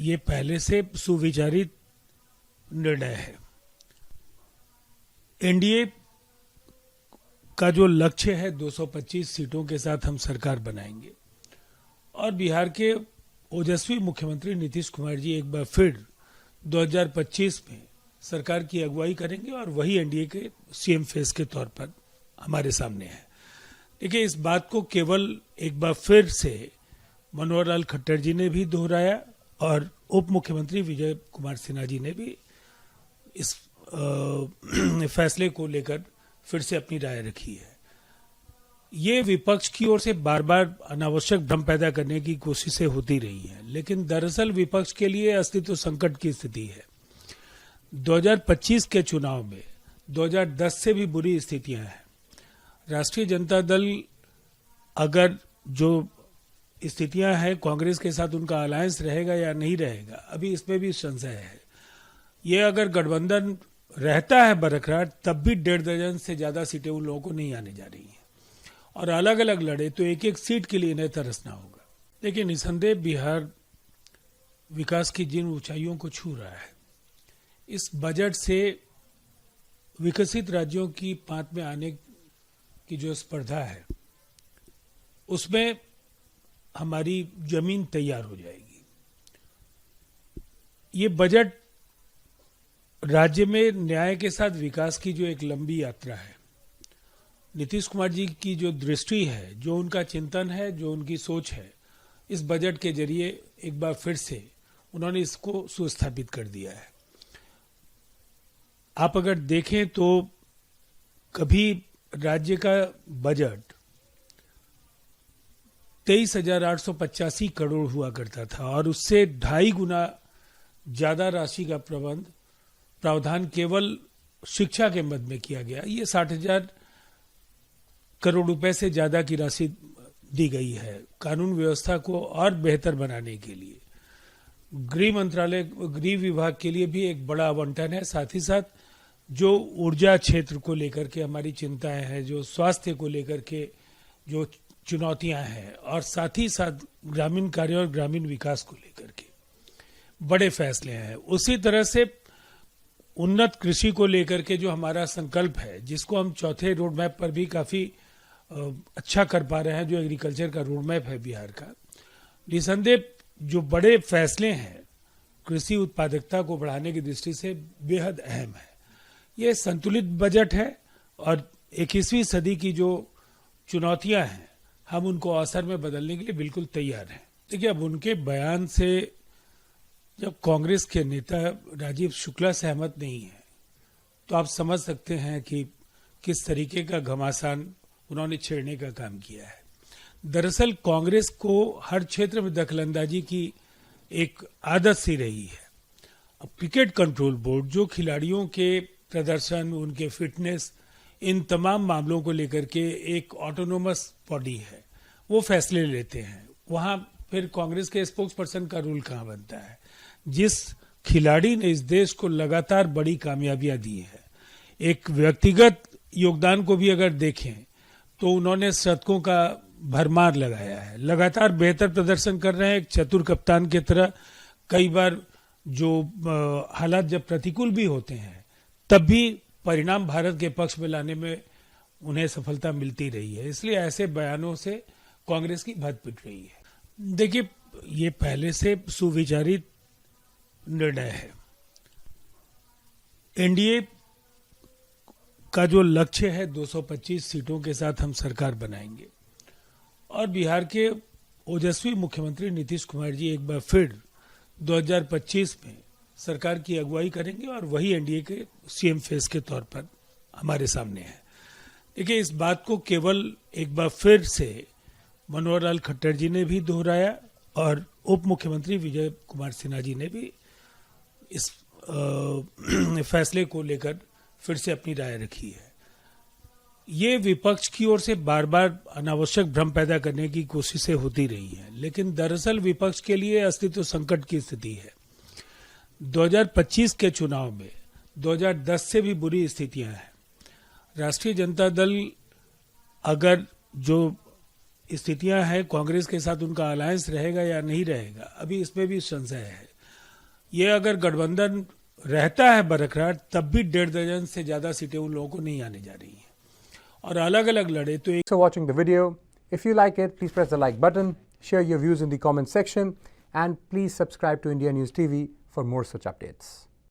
ये पहले से सुविचारित निर्णय है। एनडीए का जो लक्ष्य है 225 सीटों के साथ हम सरकार बनाएंगे और बिहार के ओजस्वी मुख्यमंत्री नीतीश कुमार जी एक बार फिर 2025 में सरकार की अगुवाई करेंगे और वही एनडीए के सीएम फेस के तौर पर हमारे सामने है। देखिए, इस बात को केवल एक बार फिर से मनोहर लाल खट्टर जी ने भी दोहराया और उप मुख्यमंत्री विजय कुमार सिन्हा जी ने भी इस फैसले को लेकर फिर से अपनी राय रखी है। ये विपक्ष की ओर से बार बार अनावश्यक भ्रम पैदा करने की कोशिशें होती रही हैं, लेकिन दरअसल विपक्ष के लिए अस्तित्व संकट की स्थिति है। 2025 के चुनाव में 2010 से भी बुरी स्थितियां हैं। राष्ट्रीय जनता दल अगर जो स्थितियां हैं कांग्रेस के साथ उनका अलायंस रहेगा या नहीं रहेगा, अभी इसमें भी संशय है। ये अगर गठबंधन रहता है बरकरार, तब भी 1.5 दर्जन से ज्यादा सीटें उन लोगों को नहीं आने जा रही हैं और अलग अलग लड़े तो एक एक सीट के लिए इन्हें तरसना होगा। लेकिन निसंदेह बिहार विकास की जिन ऊंचाइयों को छू रहा है, इस बजट से विकसित राज्यों की पांत में आने की जो स्पर्धा है उसमें हमारी जमीन तैयार हो जाएगी। ये बजट राज्य में न्याय के साथ विकास की जो एक लंबी यात्रा है, नीतीश कुमार जी की जो दृष्टि है, जो उनका चिंतन है, जो उनकी सोच है, इस बजट के जरिए एक बार फिर से उन्होंने इसको सुस्थापित कर दिया है। आप अगर देखें तो कभी राज्य का बजट 23,885 करोड़ हुआ करता था और उससे 2.5 गुना ज्यादा राशि का प्रावधान केवल शिक्षा के मद में किया गया। ये 60,000 करोड़ रुपए से ज्यादा की राशि दी गई है कानून व्यवस्था को और बेहतर बनाने के लिए। गृह मंत्रालय, गृह विभाग के लिए भी एक बड़ा आवंटन है। साथ ही साथ जो ऊर्जा क्षेत्र को लेकर के हमारी चिंताएं हैं, जो स्वास्थ्य को लेकर के जो चुनौतियां हैं, और साथ ही साथ ग्रामीण कार्य और ग्रामीण विकास को लेकर के बड़े फैसले हैं। उसी तरह से उन्नत कृषि को लेकर के जो हमारा संकल्प है, जिसको हम चौथे रोड मैप पर भी काफी अच्छा कर पा रहे हैं, जो एग्रीकल्चर का रोड मैप है बिहार का, निसंदेह जो बड़े फैसले हैं कृषि उत्पादकता को बढ़ाने की दृष्टि से बेहद अहम है। ये संतुलित बजट है और 21वीं सदी की जो चुनौतियां हैं, हम उनको अवसर में बदलने के लिए बिल्कुल तैयार हैं। देखिए, अब उनके बयान से जब कांग्रेस के नेता राजीव शुक्ला सहमत नहीं है, तो आप समझ सकते हैं कि किस तरीके का घमासान उन्होंने छेड़ने का काम किया है। दरअसल कांग्रेस को हर क्षेत्र में दखलंदाजी की एक आदत सी रही है। अब क्रिकेट कंट्रोल बोर्ड जो खिलाड़ियों के प्रदर्शन, उनके फिटनेस, इन तमाम मामलों को लेकर के एक ऑटोनोमस बॉडी है, वो फैसले लेते हैं। वहां फिर कांग्रेस के स्पोक्स पर्सन का रूल कहां बनता है? जिस खिलाड़ी ने इस देश को लगातार बड़ी कामयाबियां दी है, एक व्यक्तिगत योगदान को भी अगर देखें तो उन्होंने शतकों का भरमार लगाया है, लगातार बेहतर प्रदर्शन कर रहे हैं। एक चतुर कप्तान की तरह कई बार जो हालात जब प्रतिकूल भी होते हैं, तब भी परिणाम भारत के पक्ष में लाने में उन्हें सफलता मिलती रही है। इसलिए ऐसे बयानों से कांग्रेस की भद पिट रही है। देखिए, ये पहले से सुविचारित निर्णय है। एनडीए का जो लक्ष्य है 225 सीटों के साथ हम सरकार बनाएंगे और बिहार के ओजस्वी मुख्यमंत्री नीतीश कुमार जी एक बार फिर 2025 में सरकार की अगुवाई करेंगे और वही एनडीए के सीएम फेस के तौर पर हमारे सामने है। देखिए, इस बात को केवल एक बार फिर से मनोहर लाल खट्टर जी ने भी दोहराया और उप मुख्यमंत्री विजय कुमार सिन्हा जी ने भी इस फैसले को लेकर फिर से अपनी राय रखी है। ये विपक्ष की ओर से बार बार अनावश्यक भ्रम पैदा करने की कोशिशें होती रही हैं, लेकिन दरअसल विपक्ष के लिए अस्तित्व संकट की स्थिति है। 2025 के चुनाव में 2010 से भी बुरी स्थितियां हैं। राष्ट्रीय जनता दल अगर जो स्थितियां हैं कांग्रेस के साथ उनका अलायंस रहेगा या नहीं रहेगा, अभी इसमें भी संशय है। ये अगर गठबंधन रहता है बरकरार, तब भी 1.5 दर्जन से ज्यादा सीटें उन लोगों को नहीं आने जा रही हैं, और अलग अलग लड़े तो एक। So watching the video. If you like it, please press the like button, share your views in the comment section, and please subscribe to India News TV for more such updates.